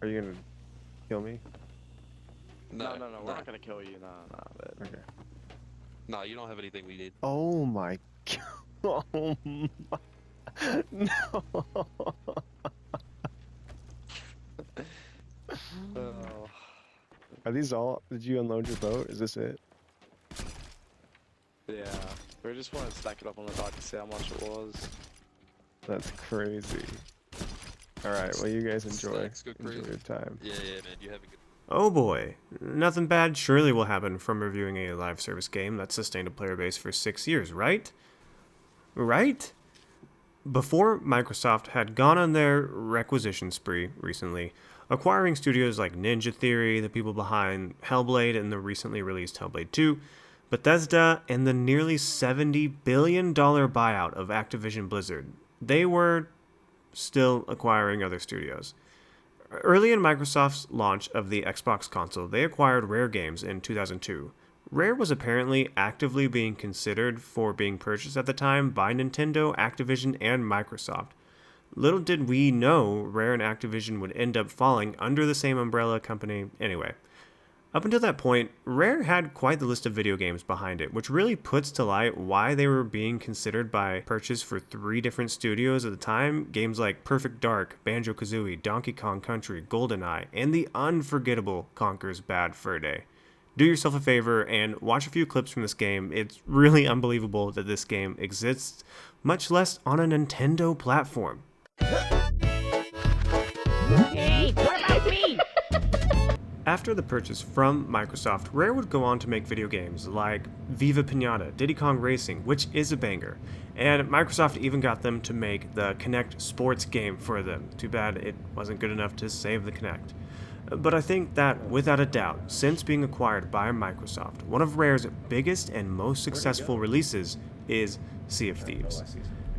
Are you gonna kill me? No, we're not gonna kill you. No. Okay. No, you don't have anything we need. Oh my god. Oh my. No. Oh. Are these all? Did you unload your boat? Is this it? Yeah. We just want to stack it up on the dock to see how much it was. That's crazy. Alright, well you guys enjoy. Stacks go Enjoy crazy. your time. Yeah, man, you have a good. Oh boy, nothing bad surely will happen from reviewing a live service game that sustained a player base for 6 years, right? Right? Before Microsoft had gone on their requisition spree recently, acquiring studios like Ninja Theory, the people behind Hellblade and the recently released Hellblade 2, Bethesda, and the nearly $70 billion buyout of Activision Blizzard, they were still acquiring other studios. Early in Microsoft's launch of the Xbox console, they acquired Rare Games in 2002. Rare was apparently actively being considered for being purchased at the time by Nintendo, Activision, and Microsoft. Little did we know Rare and Activision would end up falling under the same umbrella company anyway. Up until that point, Rare had quite the list of video games behind it, which really puts to light why they were being considered by purchase for 3 different studios at the time. Games like Perfect Dark, Banjo-Kazooie, Donkey Kong Country, GoldenEye, and the unforgettable Conker's Bad Fur Day. Do yourself a favor and watch a few clips from this game. It's really unbelievable that this game exists, much less on a Nintendo platform. Hey, what about me? After the purchase from Microsoft, Rare would go on to make video games like Viva Pinata, Diddy Kong Racing, which is a banger, and Microsoft even got them to make the Kinect sports game for them. Too bad it wasn't good enough to save the Kinect. But I think that, without a doubt, since being acquired by Microsoft, one of Rare's biggest and most successful releases is Sea of Thieves.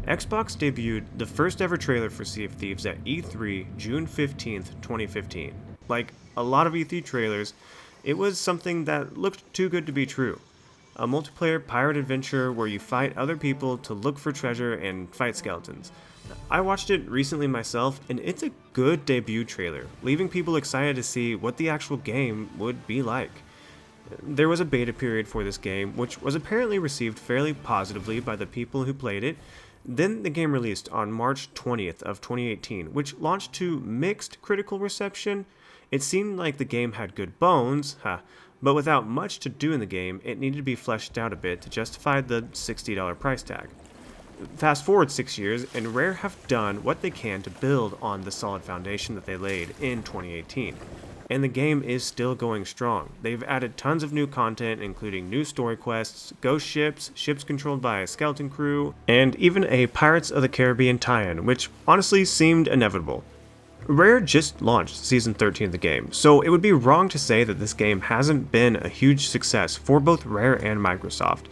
Xbox debuted the first ever trailer for Sea of Thieves at E3 June 15th, 2015. Like a lot of E3 trailers, it was something that looked too good to be true. A multiplayer pirate adventure where you fight other people to look for treasure and fight skeletons. I watched it recently myself, and it's a good debut trailer, leaving people excited to see what the actual game would be like. There was a beta period for this game, which was apparently received fairly positively by the people who played it. Then the game released on March 20th of 2018, which launched to mixed critical reception. It seemed like the game had good bones, but without much to do in the game, it needed to be fleshed out a bit to justify the $60 price tag. Fast forward 6 years, and Rare have done what they can to build on the solid foundation that they laid in 2018. And the game is still going strong. They've added tons of new content, including new story quests, ghost ships, ships controlled by a skeleton crew, and even a Pirates of the Caribbean tie-in, which honestly seemed inevitable. Rare just launched Season 13 of the game, so it would be wrong to say that this game hasn't been a huge success for both Rare and Microsoft.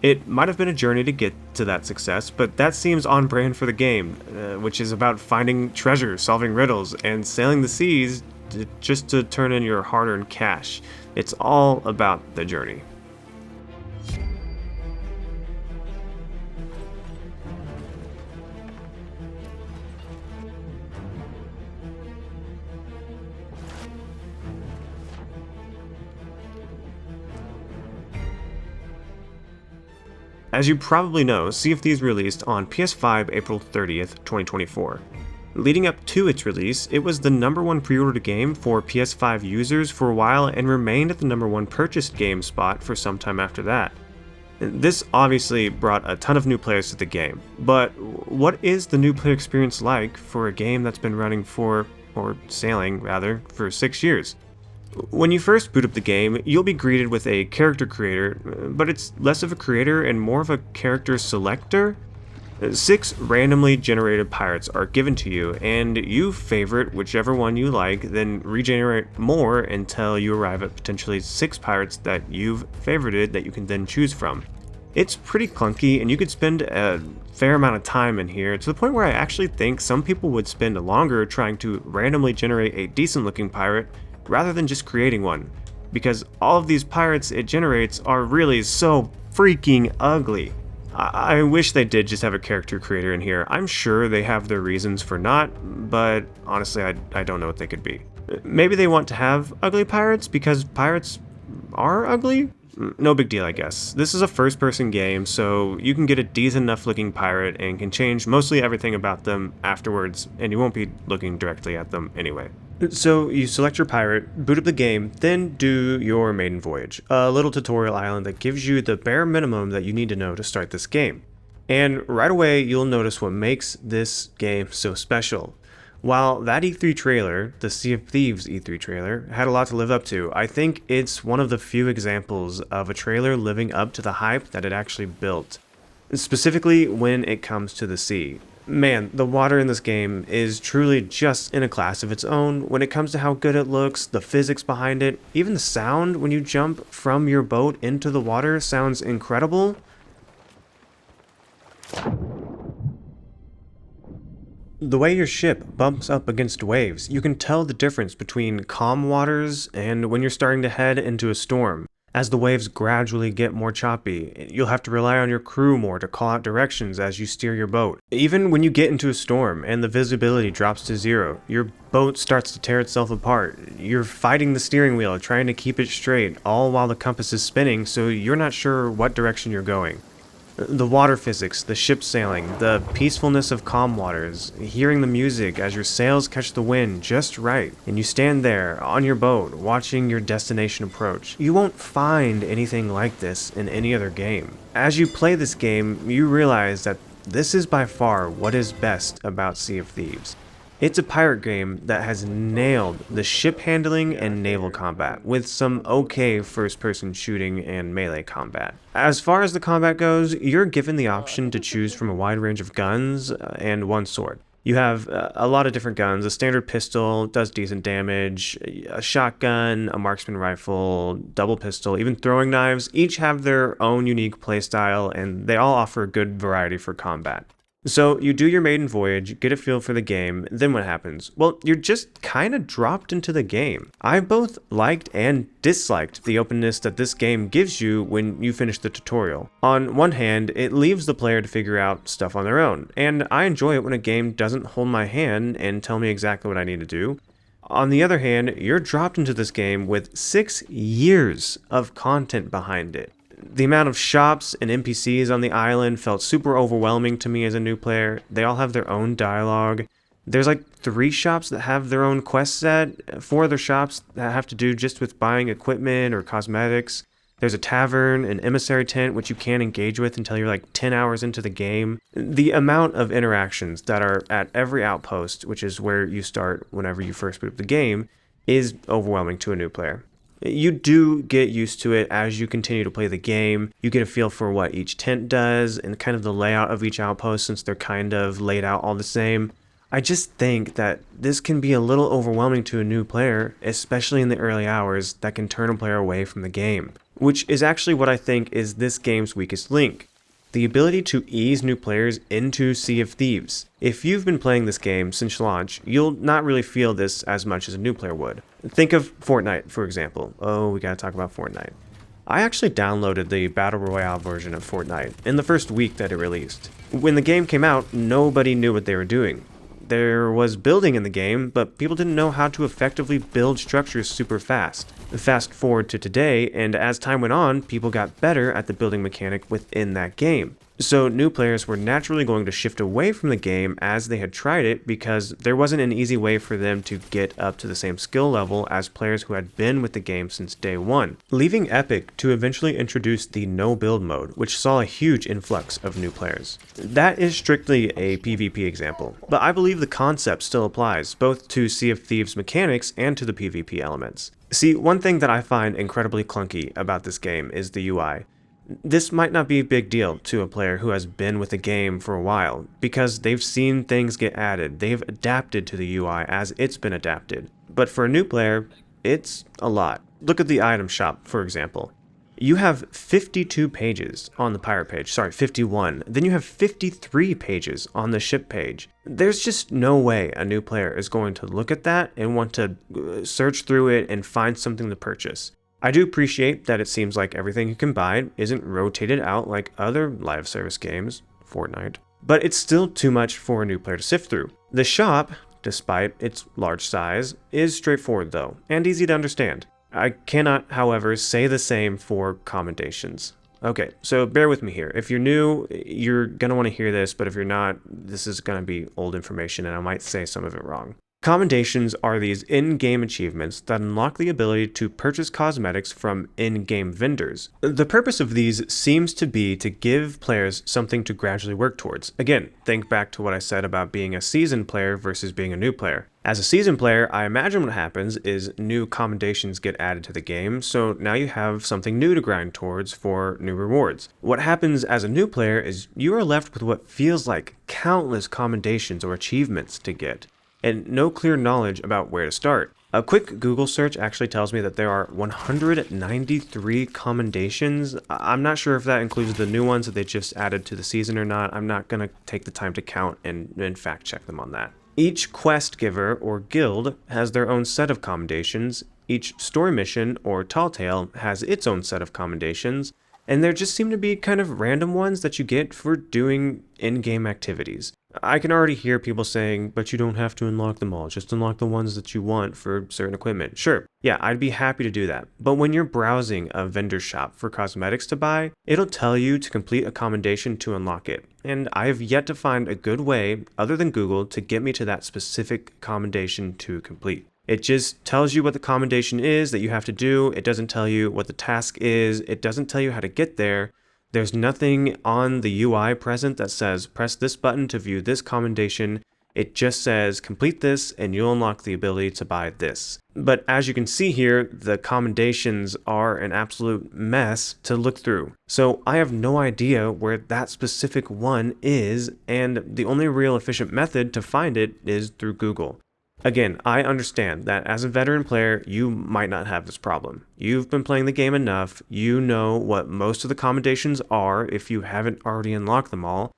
It might have been a journey to get to that success, but that seems on brand for the game, which is about finding treasure, solving riddles, and sailing the seas just to turn in your hard-earned cash. It's all about the journey. As you probably know, Sea of Thieves released on PS5 April 30th, 2024. Leading up to its release, it was the #1 pre-ordered game for PS5 users for a while and remained at the #1 purchased game spot for some time after that. This obviously brought a ton of new players to the game, but what is the new player experience like for a game that's been running for, or sailing rather, for 6 years? When you first boot up the game, you'll be greeted with a character creator, but it's less of a creator and more of a character selector. 6 randomly generated pirates are given to you, and you favorite whichever one you like, then regenerate more until you arrive at potentially 6 pirates that you've favorited that you can then choose from. It's pretty clunky, and you could spend a fair amount of time in here, to the point where I actually think some people would spend longer trying to randomly generate a decent looking pirate rather than just creating one, because all of these pirates it generates are really so freaking ugly. I wish they did just have a character creator in here. I'm sure they have their reasons for not, but honestly, I don't know what they could be. Maybe they want to have ugly pirates because pirates are ugly? No big deal, I guess. This is a first-person game, so you can get a decent enough looking pirate and can change mostly everything about them afterwards, and you won't be looking directly at them anyway. So you select your pirate, boot up the game, then do your maiden voyage, a little tutorial island that gives you the bare minimum that you need to know to start this game. And right away, you'll notice what makes this game so special. While that E3 trailer, the Sea of Thieves E3 trailer, had a lot to live up to, I think it's one of the few examples of a trailer living up to the hype that it actually built. Specifically when it comes to the sea. Man, the water in this game is truly just in a class of its own when it comes to how good it looks, the physics behind it, even the sound when you jump from your boat into the water sounds incredible. The way your ship bumps up against waves, you can tell the difference between calm waters and when you're starting to head into a storm. As the waves gradually get more choppy, you'll have to rely on your crew more to call out directions as you steer your boat. Even when you get into a storm and the visibility drops to zero, your boat starts to tear itself apart. You're fighting the steering wheel, trying to keep it straight, all while the compass is spinning, so you're not sure what direction you're going. The water physics, the ship sailing, the peacefulness of calm waters, hearing the music as your sails catch the wind just right, and you stand there on your boat watching your destination approach. You won't find anything like this in any other game. As you play this game, you realize that this is by far what is best about Sea of Thieves. It's a pirate game that has nailed the ship handling and naval combat, with some okay first-person shooting and melee combat. As far as the combat goes, you're given the option to choose from a wide range of guns and one sword. You have a lot of different guns. A standard pistol does decent damage, a shotgun, a marksman rifle, double pistol, even throwing knives. Each have their own unique playstyle, and they all offer a good variety for combat. So you do your maiden voyage, get a feel for the game, then what happens? Well, you're just kind of dropped into the game. I both liked and disliked the openness that this game gives you when you finish the tutorial. On one hand, it leaves the player to figure out stuff on their own, and I enjoy it when a game doesn't hold my hand and tell me exactly what I need to do. On the other hand, you're dropped into this game with 6 years of content behind it. The amount of shops and NPCs on the island felt super overwhelming to me as a new player. They all have their own dialogue. There's like 3 shops that have their own quest set, 4 other shops that have to do just with buying equipment or cosmetics. There's a tavern, an emissary tent, which you can't engage with until you're like 10 hours into the game. The amount of interactions that are at every outpost, which is where you start whenever you first boot up the game, is overwhelming to a new player. You do get used to it as you continue to play the game. You get a feel for what each tent does and kind of the layout of each outpost since they're kind of laid out all the same. I just think that this can be a little overwhelming to a new player, especially in the early hours, that can turn a player away from the game, which is actually what I think is this game's weakest link. The ability to ease new players into Sea of Thieves. If you've been playing this game since launch, you'll not really feel this as much as a new player would. Think of Fortnite, for example. Oh, we gotta talk about Fortnite. I actually downloaded the Battle Royale version of Fortnite in the first week that it released. When the game came out, nobody knew what they were doing. There was building in the game, but people didn't know how to effectively build structures super fast. Fast forward to today, and as time went on, people got better at the building mechanic within that game. So new players were naturally going to shift away from the game as they had tried it because there wasn't an easy way for them to get up to the same skill level as players who had been with the game since day one, leaving Epic to eventually introduce the no build mode, which saw a huge influx of new players. That is strictly a PvP example, but I believe the concept still applies both to Sea of Thieves mechanics and to the PvP elements. See, one thing that I find incredibly clunky about this game is the UI. This might not be a big deal to a player who has been with the game for a while, because they've seen things get added, they've adapted to the UI as it's been adapted. But for a new player, it's a lot. Look at the item shop, for example. You have 52 pages on the pirate page, 51. Then you have 53 pages on the ship page. There's just no way a new player is going to look at that and want to search through it and find something to purchase. I do appreciate that it seems like everything you can buy isn't rotated out like other live service games, Fortnite, but it's still too much for a new player to sift through. The shop, despite its large size, is straightforward though, and easy to understand. I cannot, however, say the same for Commendations. Okay, so bear with me here. If you're new, you're going to want to hear this, but if you're not, this is going to be old information and I might say some of it wrong. Commendations are these in-game achievements that unlock the ability to purchase cosmetics from in-game vendors. The purpose of these seems to be to give players something to gradually work towards. Again, think back to what I said about being a seasoned player versus being a new player. As a seasoned player, I imagine what happens is new commendations get added to the game, so now you have something new to grind towards for new rewards. What happens as a new player is you are left with what feels like countless commendations or achievements to get, and no clear knowledge about where to start. A quick Google search actually tells me that there are 193 commendations. I'm not sure if that includes the new ones that they just added to the season or not. I'm not going to take the time to count and fact check them on that. Each quest giver or guild has their own set of commendations. Each story mission or tall tale has its own set of commendations. And there just seem to be kind of random ones that you get for doing in-game activities. I can already hear people saying, but you don't have to unlock them all, just unlock the ones that you want for certain equipment. Sure, yeah, I'd be happy to do that. But when you're browsing a vendor shop for cosmetics to buy, it'll tell you to complete a commendation to unlock it. And I have yet to find a good way, other than Google, to get me to that specific commendation to complete. It just tells you what the commendation is that you have to do. It doesn't tell you what the task is. It doesn't tell you how to get there. There's nothing on the UI present that says press this button to view this commendation. It just says complete this and you'll unlock the ability to buy this. But as you can see here, the commendations are an absolute mess to look through. So I have no idea where that specific one is, and the only real efficient method to find it is through Google. Again, I understand that as a veteran player, you might not have this problem. You've been playing the game enough, you know what most of the commendations are if you haven't already unlocked them all,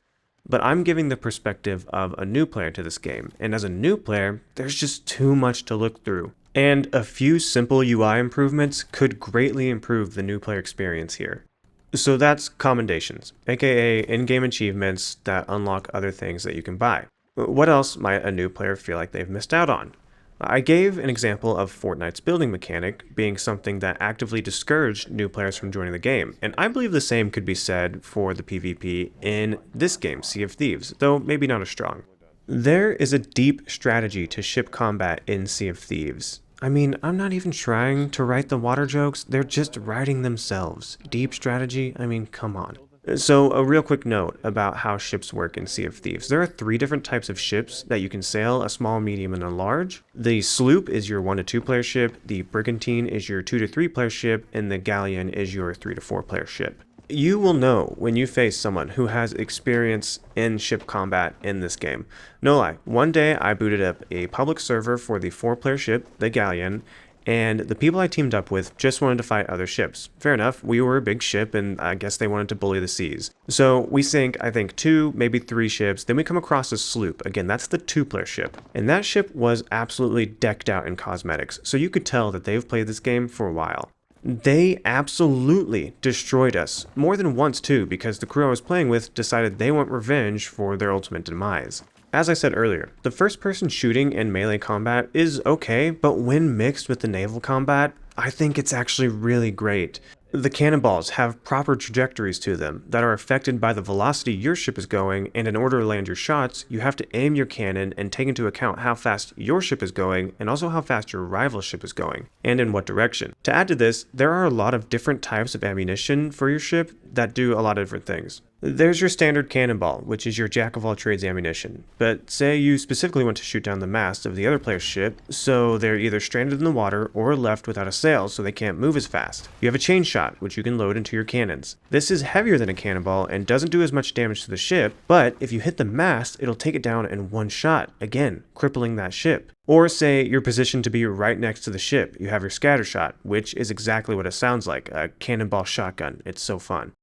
but I'm giving the perspective of a new player to this game, and as a new player, there's just too much to look through. And a few simple UI improvements could greatly improve the new player experience here. So that's commendations, aka in-game achievements that unlock other things that you can buy. What else might a new player feel like they've missed out on? I gave an example of Fortnite's building mechanic being something that actively discouraged new players from joining the game, and I believe the same could be said for the PvP in this game, Sea of Thieves, though maybe not as strong. There is a deep strategy to ship combat in Sea of Thieves. I mean, I'm not even trying to write the water jokes, they're just writing themselves. Deep strategy? I mean, come on. So a real quick note about how ships work in Sea of Thieves. There are 3 different types of ships that you can sail, a small, medium, and a large. The sloop is your 1 to 2 player ship, the brigantine is your 2 to 3 player ship, and the galleon is your 3 to 4 player ship. You will know when you face someone who has experience in ship combat in this game. No lie, one day I booted up a public server for the 4-player ship, the galleon, and the people I teamed up with just wanted to fight other ships. Fair enough, we were a big ship and I guess they wanted to bully the seas. So we sink, I think 2, maybe 3 ships, then we come across a sloop. Again, that's the 2-player ship. And that ship was absolutely decked out in cosmetics, so you could tell that they've played this game for a while. They absolutely destroyed us, more than once too, because the crew I was playing with decided they want revenge for their ultimate demise. As I said earlier, the first-person shooting and melee combat is okay, but when mixed with the naval combat, I think it's actually really great. The cannonballs have proper trajectories to them that are affected by the velocity your ship is going, and in order to land your shots, you have to aim your cannon and take into account how fast your ship is going and also how fast your rival ship is going, and in what direction. To add to this, there are a lot of different types of ammunition for your ship that do a lot of different things. There's your standard cannonball, which is your jack-of-all-trades ammunition, but say you specifically want to shoot down the mast of the other player's ship, so they're either stranded in the water or left without a sail so they can't move as fast. You have a chain shot, which you can load into your cannons. This is heavier than a cannonball and doesn't do as much damage to the ship, but if you hit the mast, it'll take it down in one shot, again, crippling that ship. Or say you're positioned to be right next to the ship, you have your scatter shot, which is exactly what it sounds like, a cannonball shotgun. It's so fun.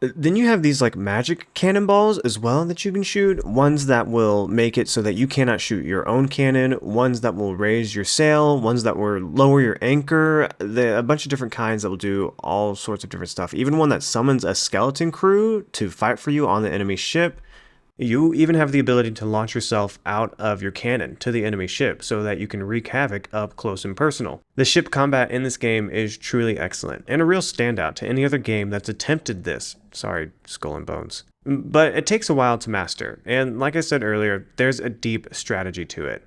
Then you have these like magic cannonballs as well that you can shoot. Ones that will make it so that you cannot shoot your own cannon, ones that will raise your sail, ones that will lower your anchor, a bunch of different kinds that will do all sorts of different stuff. Even one that summons a skeleton crew to fight for you on the enemy ship. You even have the ability to launch yourself out of your cannon to the enemy ship so that you can wreak havoc up close and personal. The ship combat in this game is truly excellent and a real standout to any other game that's attempted this. Sorry, Skull and Bones. But it takes a while to master, and like I said earlier, there's a deep strategy to it.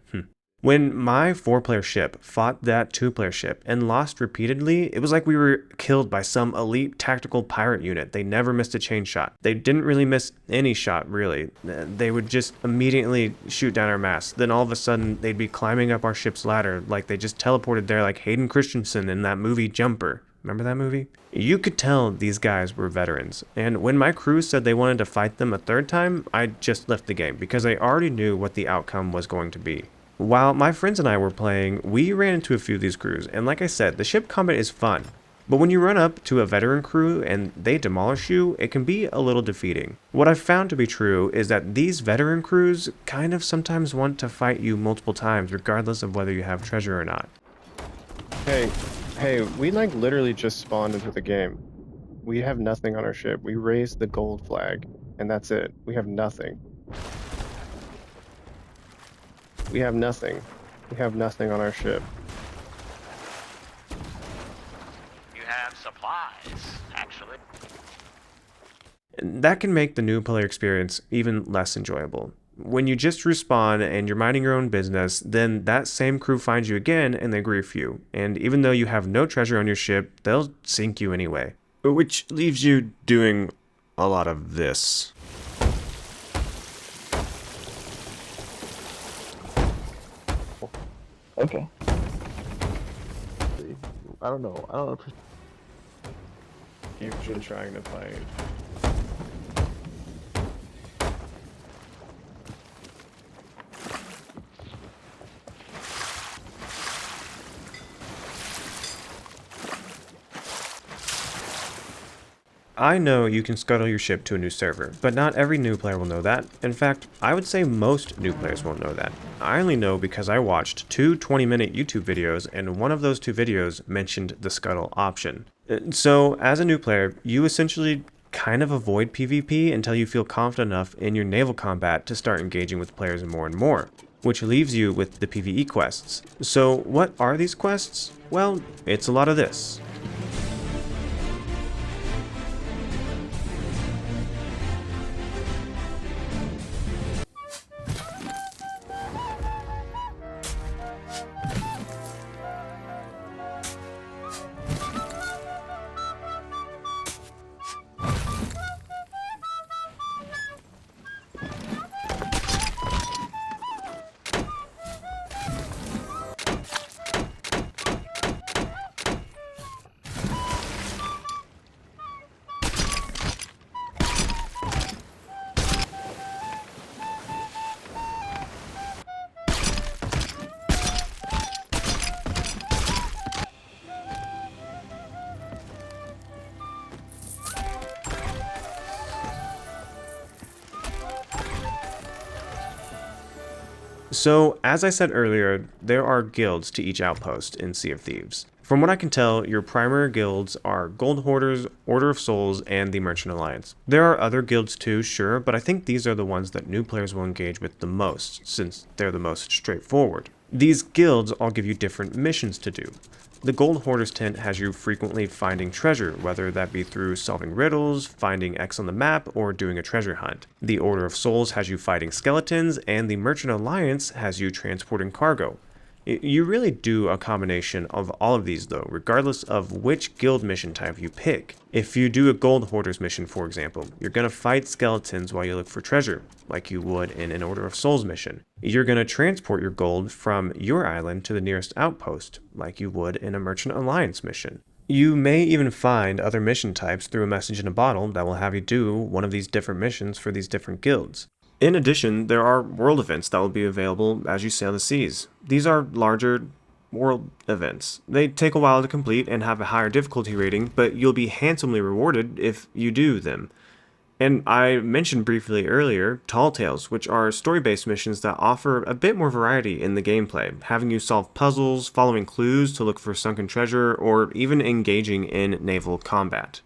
When my 4-player ship fought that 2-player ship and lost repeatedly, it was like we were killed by some elite tactical pirate unit. They never missed a chain shot. They didn't really miss any shot, really. They would just immediately shoot down our mast. Then all of a sudden, they'd be climbing up our ship's ladder like they just teleported there like Hayden Christensen in that movie Jumper. Remember that movie? You could tell these guys were veterans, and when my crew said they wanted to fight them a third time, I just left the game because I already knew what the outcome was going to be. While my friends and I were playing, we ran into a few of these crews, and like I said, the ship combat is fun. But when you run up to a veteran crew and they demolish you, it can be a little defeating. What I've found to be true is that these veteran crews kind of sometimes want to fight you multiple times regardless of whether you have treasure or not. Hey, we like literally just spawned into the game. We have nothing on our ship. We raised the gold flag, and that's it. We have nothing. We have nothing. We have nothing on our ship. You have supplies, actually. And that can make the new player experience even less enjoyable. When you just respawn and you're minding your own business, then that same crew finds you again and they grief you. And even though you have no treasure on your ship, they'll sink you anyway. Which leaves you doing a lot of this. Okay. I don't know. I don't. You've been trying to fight. I know you can scuttle your ship to a new server, but not every new player will know that. In fact, I would say most new players won't know that. I only know because I watched two 20-minute YouTube videos, and one of those 2 videos mentioned the scuttle option. So, as a new player, you essentially kind of avoid PvP until you feel confident enough in your naval combat to start engaging with players more and more, which leaves you with the PvE quests. So, what are these quests? Well, it's a lot of this. So, as I said earlier, there are guilds to each outpost in Sea of Thieves. From what I can tell, your primary guilds are Gold Hoarders, Order of Souls, and the Merchant Alliance. There are other guilds too, sure, but I think these are the ones that new players will engage with the most, since they're the most straightforward. These guilds all give you different missions to do. The Gold Hoarders tent has you frequently finding treasure, whether that be through solving riddles, finding X on the map, or doing a treasure hunt. The Order of Souls has you fighting skeletons, and the Merchant Alliance has you transporting cargo. You really do a combination of all of these though, regardless of which guild mission type you pick. If you do a Gold Hoarders mission, for example, you're going to fight skeletons while you look for treasure, like you would in an Order of Souls mission. You're going to transport your gold from your island to the nearest outpost, like you would in a Merchant Alliance mission. You may even find other mission types through a message in a bottle that will have you do one of these different missions for these different guilds. In addition, there are world events that will be available as you sail the seas. These are larger world events. They take a while to complete and have a higher difficulty rating, but you'll be handsomely rewarded if you do them. And I mentioned briefly earlier Tall Tales, which are story-based missions that offer a bit more variety in the gameplay, having you solve puzzles, following clues to look for sunken treasure, or even engaging in naval combat.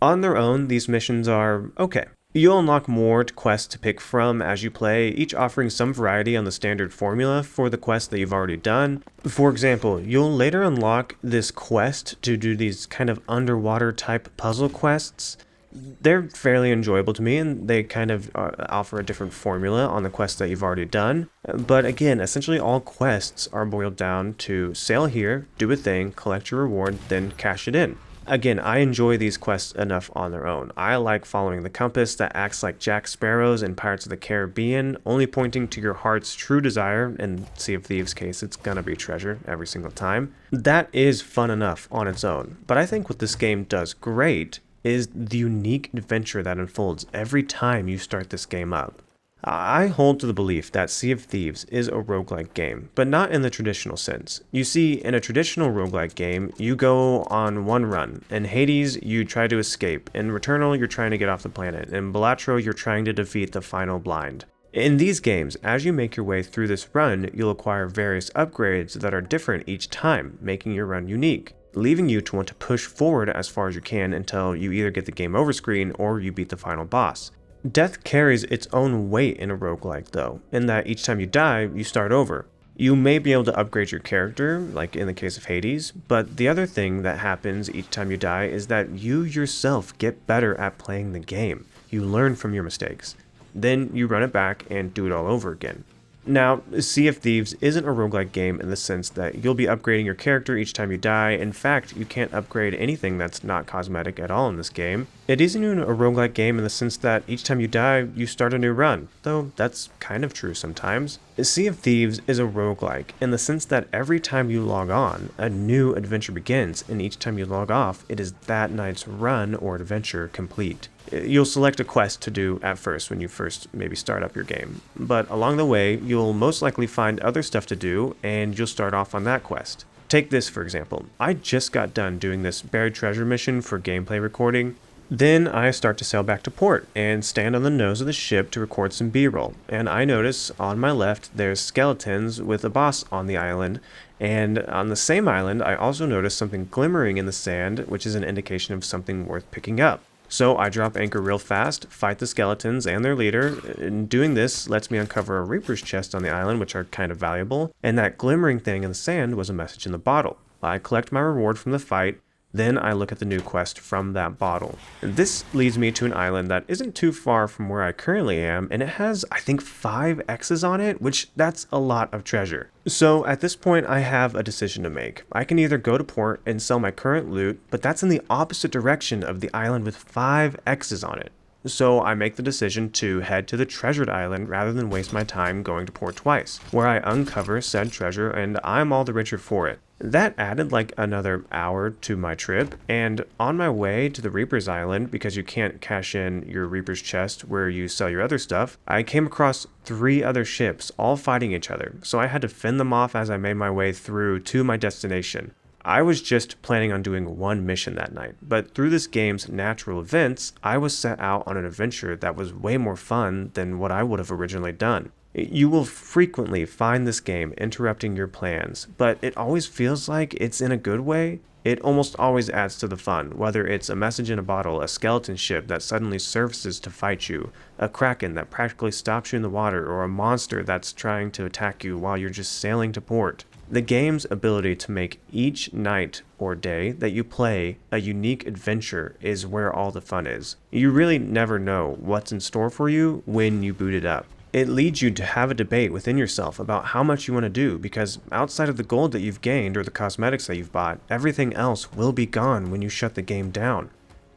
On their own, these missions are okay. You'll unlock more quests to pick from as you play, each offering some variety on the standard formula for the quests that you've already done. For example, you'll later unlock this quest to do these kind of underwater type puzzle quests. They're fairly enjoyable to me, and they kind of offer a different formula on the quests that you've already done. But again, essentially all quests are boiled down to sail here, do a thing, collect your reward, then cash it in. Again, I enjoy these quests enough on their own. I like following the compass that acts like Jack Sparrow's in Pirates of the Caribbean, only pointing to your heart's true desire. In Sea of Thieves' case, it's gonna be treasure every single time. That is fun enough on its own, but I think what this game does great is the unique adventure that unfolds every time you start this game up. I hold to the belief that Sea of Thieves is a roguelike game, but not in the traditional sense. You see, in a traditional roguelike game, you go on one run. In Hades, you try to escape. In Returnal, you're trying to get off the planet. In Balatro, you're trying to defeat the final blind. In these games, as you make your way through this run, you'll acquire various upgrades that are different each time, making your run unique, leaving you to want to push forward as far as you can until you either get the game over screen or you beat the final boss. Death carries its own weight in a roguelike though, in that each time you die, you start over. You may be able to upgrade your character, like in the case of Hades, but the other thing that happens each time you die is that you yourself get better at playing the game. You learn from your mistakes. Then you run it back and do it all over again. Now, Sea of Thieves isn't a roguelike game in the sense that you'll be upgrading your character each time you die. In fact, you can't upgrade anything that's not cosmetic at all in this game. It isn't even a roguelike game in the sense that each time you die, you start a new run, though that's kind of true sometimes. Sea of Thieves is a roguelike in the sense that every time you log on, a new adventure begins, and each time you log off, it is that night's run or adventure complete. You'll select a quest to do at first when you first maybe start up your game, but along the way, you'll most likely find other stuff to do, and you'll start off on that quest. Take this for example. I just got done doing this buried treasure mission for gameplay recording. Then I start to sail back to port and stand on the nose of the ship to record some B-roll, and I notice on my left there's skeletons with a boss on the island, and on the same island I also notice something glimmering in the sand, which is an indication of something worth picking up. So I drop anchor real fast, fight the skeletons and their leader, and doing this lets me uncover a reaper's chest on the island, which are kind of valuable, and that glimmering thing in the sand was a message in the bottle. I collect my reward from the fight, then I look at the new quest from that bottle. This leads me to an island that isn't too far from where I currently am, and it has, I think, 5 X's on it, which that's a lot of treasure. So at this point I have a decision to make. I can either go to port and sell my current loot, but that's in the opposite direction of the island with 5 X's on it. So I make the decision to head to the treasured island rather than waste my time going to port twice, where I uncover said treasure and I'm all the richer for it. That added like another hour to my trip, and on my way to the Reaper's Island, because you can't cash in your Reaper's chest where you sell your other stuff, I came across 3 other ships all fighting each other, so I had to fend them off as I made my way through to my destination. I was just planning on doing one mission that night, but through this game's natural events, I was set out on an adventure that was way more fun than what I would have originally done. You will frequently find this game interrupting your plans, but it always feels like it's in a good way. It almost always adds to the fun, whether it's a message in a bottle, a skeleton ship that suddenly surfaces to fight you, a kraken that practically stops you in the water, or a monster that's trying to attack you while you're just sailing to port. The game's ability to make each night or day that you play a unique adventure is where all the fun is. You really never know what's in store for you when you boot it up. It leads you to have a debate within yourself about how much you want to do, because outside of the gold that you've gained or the cosmetics that you've bought, everything else will be gone when you shut the game down.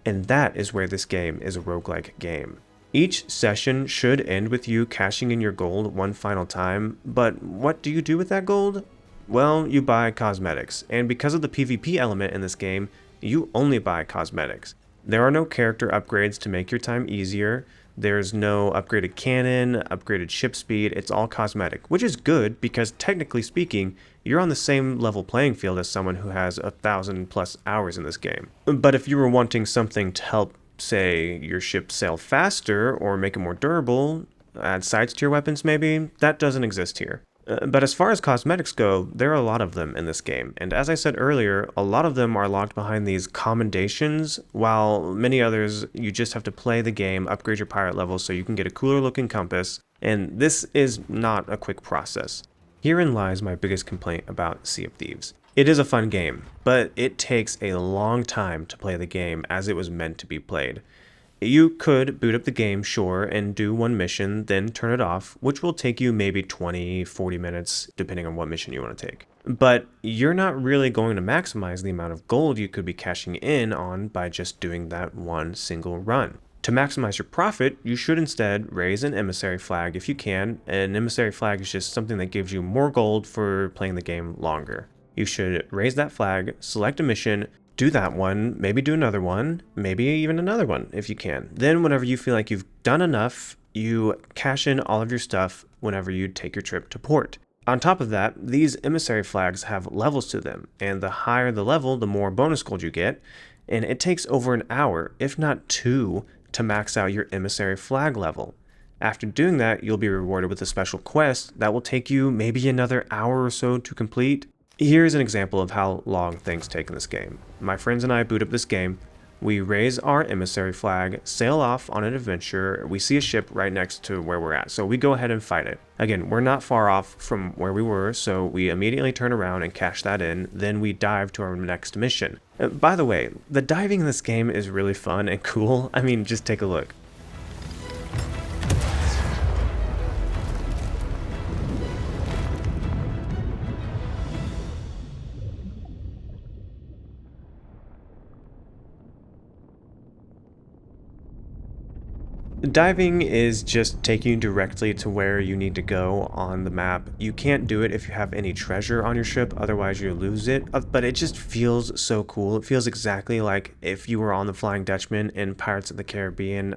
And that is where this game is a roguelike game. Each session should end with you cashing in your gold one final time, but what do you do with that gold? Well, you buy cosmetics, and because of the PvP element in this game, you only buy cosmetics. There are no character upgrades to make your time easier. There's no upgraded cannon, upgraded ship speed, it's all cosmetic, which is good because technically speaking, you're on the same level playing field as someone who has 1,000+ hours in this game. But if you were wanting something to help say, your ship sail faster or make it more durable, add sights to your weapons maybe, that doesn't exist here. But as far as cosmetics go, there are a lot of them in this game, and as I said earlier, a lot of them are locked behind these commendations, while many others you just have to play the game, upgrade your pirate level so you can get a cooler looking compass, and this is not a quick process. Herein lies my biggest complaint about Sea of Thieves. It is a fun game, but it takes a long time to play the game as it was meant to be played. You could boot up the game, sure, and do one mission, then turn it off, which will take you maybe 20-40 minutes, depending on what mission you want to take. But you're not really going to maximize the amount of gold you could be cashing in on by just doing that one single run. To maximize your profit, you should instead raise an emissary flag if you can. An emissary flag is just something that gives you more gold for playing the game longer. You should raise that flag, select a mission, do that one, maybe do another one, maybe even another one if you can. Then whenever you feel like you've done enough, you cash in all of your stuff whenever you take your trip to port. On top of that, these emissary flags have levels to them, and the higher the level, the more bonus gold you get, and it takes over an hour, if not 2, to max out your emissary flag level. After doing that, you'll be rewarded with a special quest that will take you maybe another hour or so to complete. Here's an example of how long things take in this game. My friends and I boot up this game, we raise our emissary flag, sail off on an adventure, we see a ship right next to where we're at, so we go ahead and fight it. Again, we're not far off from where we were, so we immediately turn around and cash that in, then we dive to our next mission. By the way, the diving in this game is really fun and cool. I mean, just take a look. Diving is just taking you directly to where you need to go on the map. You can't do it if you have any treasure on your ship, otherwise you lose it, but it just feels so cool. It feels exactly like if you were on the Flying Dutchman in Pirates of the Caribbean.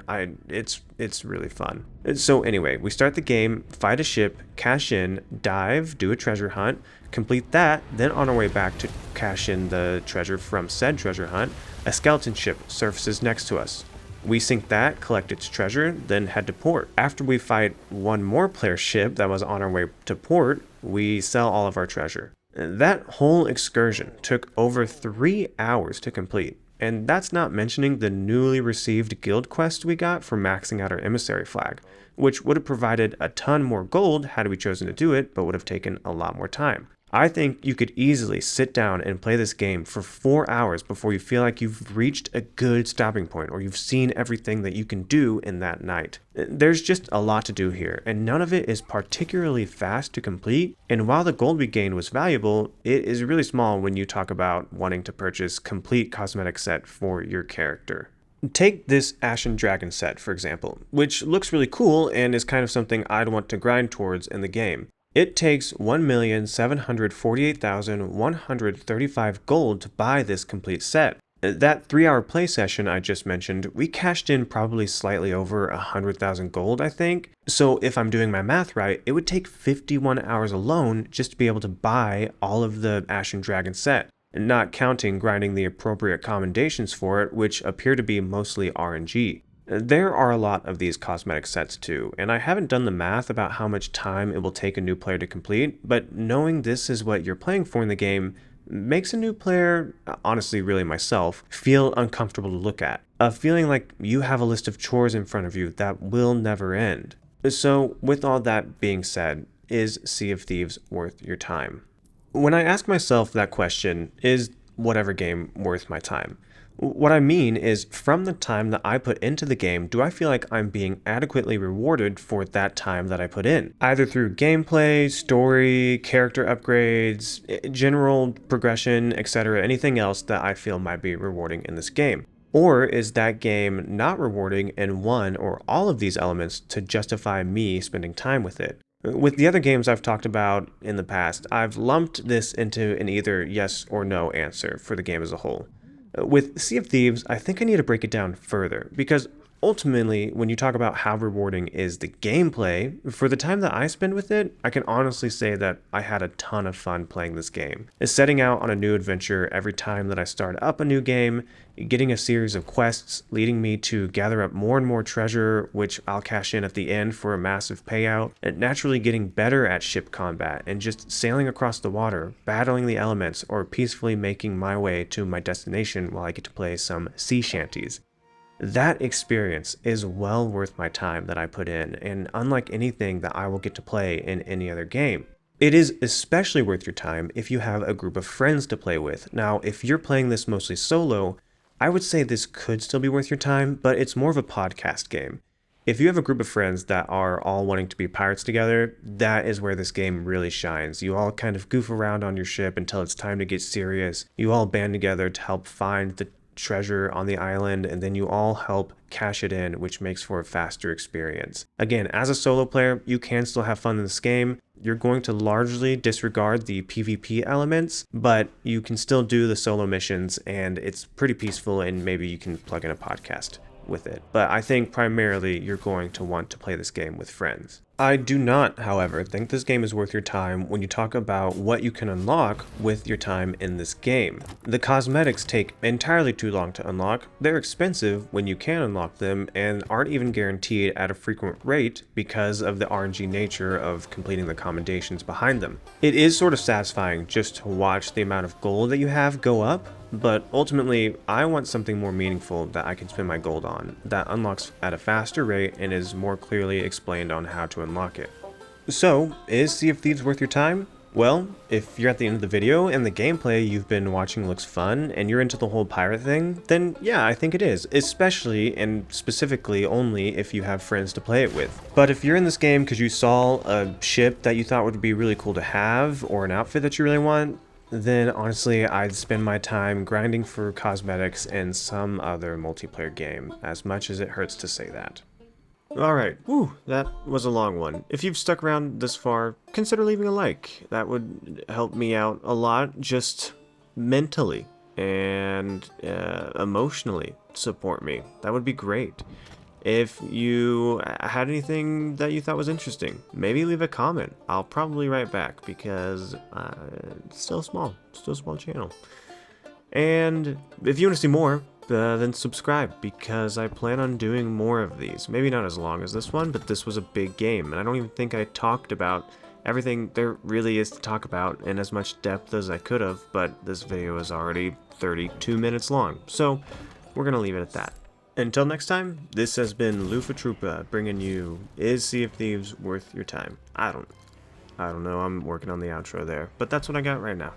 It's really fun. So anyway, we start the game, fight a ship, cash in, dive, do a treasure hunt, complete that, then on our way back to cash in the treasure from said treasure hunt, a skeleton ship surfaces next to us. We sink that, collect its treasure, then head to port. After we fight one more player ship that was on our way to port, we sell all of our treasure. That whole excursion took over 3 hours to complete, and that's not mentioning the newly received guild quest we got for maxing out our emissary flag, which would have provided a ton more gold had we chosen to do it, but would have taken a lot more time. I think you could easily sit down and play this game for 4 hours before you feel like you've reached a good stopping point or you've seen everything that you can do in that night. There's just a lot to do here, and none of it is particularly fast to complete, and while the gold we gained was valuable, it is really small when you talk about wanting to purchase complete cosmetic set for your character. Take this Ashen Dragon set, for example, which looks really cool and is kind of something I'd want to grind towards in the game. It takes 1,748,135 gold to buy this complete set. That 3-hour play session I just mentioned, we cashed in probably slightly over 100,000 gold, I think. So if I'm doing my math right, it would take 51 hours alone just to be able to buy all of the Ashen Dragon set, not counting grinding the appropriate commendations for it, which appear to be mostly RNG. There are a lot of these cosmetic sets too, and I haven't done the math about how much time it will take a new player to complete, but knowing this is what you're playing for in the game makes a new player, honestly really myself, feel uncomfortable to look at. A feeling like you have a list of chores in front of you that will never end. So with all that being said, is Sea of Thieves worth your time? When I ask myself that question, is whatever game worth my time? What I mean is, from the time that I put into the game, do I feel like I'm being adequately rewarded for that time that I put in? Either through gameplay, story, character upgrades, general progression, etc., anything else that I feel might be rewarding in this game. Or is that game not rewarding in one or all of these elements to justify me spending time with it? With the other games I've talked about in the past, I've lumped this into an either yes or no answer for the game as a whole. With Sea of Thieves, I think I need to break it down further, because ultimately, when you talk about how rewarding is the gameplay, for the time that I spend with it, I can honestly say that I had a ton of fun playing this game. It's setting out on a new adventure every time that I start up a new game, getting a series of quests leading me to gather up more and more treasure, which I'll cash in at the end for a massive payout, and naturally getting better at ship combat and just sailing across the water, battling the elements, or peacefully making my way to my destination while I get to play some sea shanties. That experience is well worth my time that I put in, and unlike anything that I will get to play in any other game. It is especially worth your time if you have a group of friends to play with. Now, if you're playing this mostly solo, I would say this could still be worth your time, but it's more of a podcast game. If you have a group of friends that are all wanting to be pirates together, that is where this game really shines. You all kind of goof around on your ship until it's time to get serious. You all band together to help find the treasure on the island, and then you all help cash it in, which makes for a faster experience. Again, as a solo player, you can still have fun in this game. You're going to largely disregard the PvP elements, but you can still do the solo missions, and it's pretty peaceful, and maybe you can plug in a podcast with it. But I think primarily you're going to want to play this game with friends. I do not, however, think this game is worth your time when you talk about what you can unlock with your time in this game. The cosmetics take entirely too long to unlock, they're expensive when you can unlock them, and aren't even guaranteed at a frequent rate because of the RNG nature of completing the commendations behind them. It is sort of satisfying just to watch the amount of gold that you have go up, but ultimately, I want something more meaningful that I can spend my gold on, that unlocks at a faster rate and is more clearly explained on how to unlock it. So, is Sea of Thieves worth your time? Well, if you're at the end of the video and the gameplay you've been watching looks fun and you're into the whole pirate thing, then yeah, I think it is, especially and specifically only if you have friends to play it with. But if you're in this game because you saw a ship that you thought would be really cool to have or an outfit that you really want, then honestly I'd spend my time grinding for cosmetics in some other multiplayer game, as much as it hurts to say that. Alright, whew, that was a long one. If you've stuck around this far, consider leaving a like. That would help me out a lot, just mentally and emotionally support me. That would be great. If you had anything that you thought was interesting, maybe leave a comment. I'll probably write back because it's still a small channel. And if you want to see more, then subscribe, because I plan on doing more of these. Maybe not as long as this one, but this was a big game, and I don't even think I talked about everything there really is to talk about in as much depth as I could have, but this video is already 32 minutes long, so we're gonna leave it at that. Until next time, this has been Lufa Troopa bringing you Is Sea of Thieves Worth Your Time? I don't know, I'm working on the outro there, but that's what I got right now.